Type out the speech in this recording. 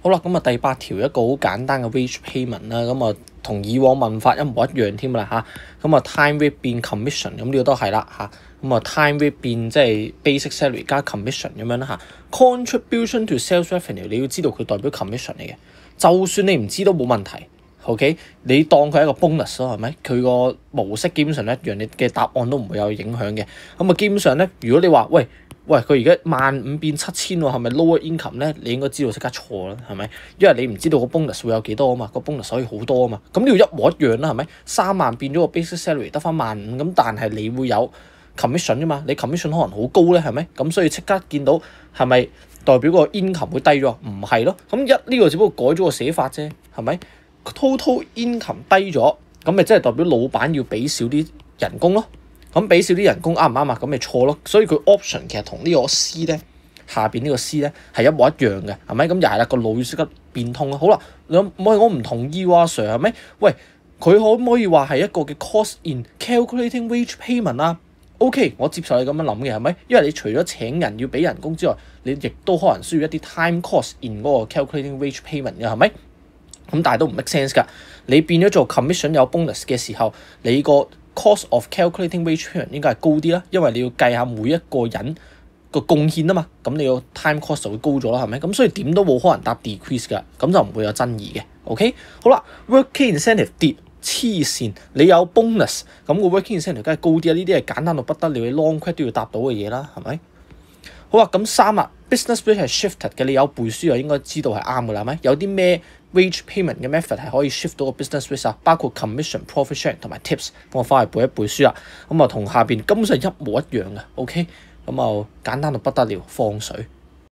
好啦，咁啊第8條一個好簡單嘅 wage payment 啦，咁啊同以往問法一模一樣添啦嚇。咁啊 time rate 變 commission， 咁呢個都係啦嚇。咁啊 time rate 變即係 basic salary 加 commission 咁樣啦嚇。contribution to sales revenue 你要知道佢代表 commission 嚟嘅，就算你唔知都冇問題。OK， 你當佢係一個 bonus 咯，係咪？佢個模式基本上一樣，你嘅答案都唔會有影響嘅。咁啊基本上咧，如果你話喂，佢而家15,000變7,000喎，係咪 lower income 咧？你應該知道即刻錯啦，係咪？因為你唔知道個 bonus 會有幾多啊嘛，個 bonus 可以好多啊嘛。咁呢個一模一樣啦，係咪？3萬變咗個 basic salary 得翻15,000，咁但係你會有 commission 㗎嘛？你 commission 可能好高咧，係咪？咁所以即刻見到係咪代表個 income 會低咗？唔係咯，咁呢個只不過改咗個寫法啫，係咪？total income 低咗，咁咪即係代表老闆要俾少啲人工咯。咁俾少啲人工啱唔啱啊？咁咪錯咯。所以佢 option 其實同呢個 C 咧，下邊呢個 C 咧係一模一樣嘅，係咪？咁又係啦，個腦要識得變通啦。好啦，我唔同意喎，Sir 係咪？喂，佢可唔可以話係一個嘅 cost in calculating wage payment 啊？OK， 我接受你咁樣諗嘅，係咪？因為你除咗請人要俾人工之外，你亦都可能需要一啲 time cost in 嗰個 calculating wage payment 嘅，係咪？咁但係都唔 make sense 㗎。你變咗做 commission 有 bonus 嘅時候，你個 cost of calculating wage payment 應該係高啲啦，因為你要計下每一個人個貢獻啊嘛，咁你個 time cost 就會高咗啦，係咪？咁所以點都冇可能答 decrease 㗎，咁就唔會有爭議嘅。OK， 好啦 ，working incentive 跌黐線，你有 bonus，咁個 working incentive 梗係高啲啊！呢啲係簡單到不得了，你 long quit 都要答到嘅嘢啦，係咪？好啦，咁3啊 ，business rate 係 shifted 嘅，你有背書就應該知道係啱㗎啦，係咪？有啲咩 wage payment 嘅 method 係可以 shift 到個 business rate 啊？包括 commission、profit sharing 同埋 tips。咁我翻去背一背書啦。咁啊，同下邊根本上一模一樣嘅。OK，咁啊簡單到不得了，放水。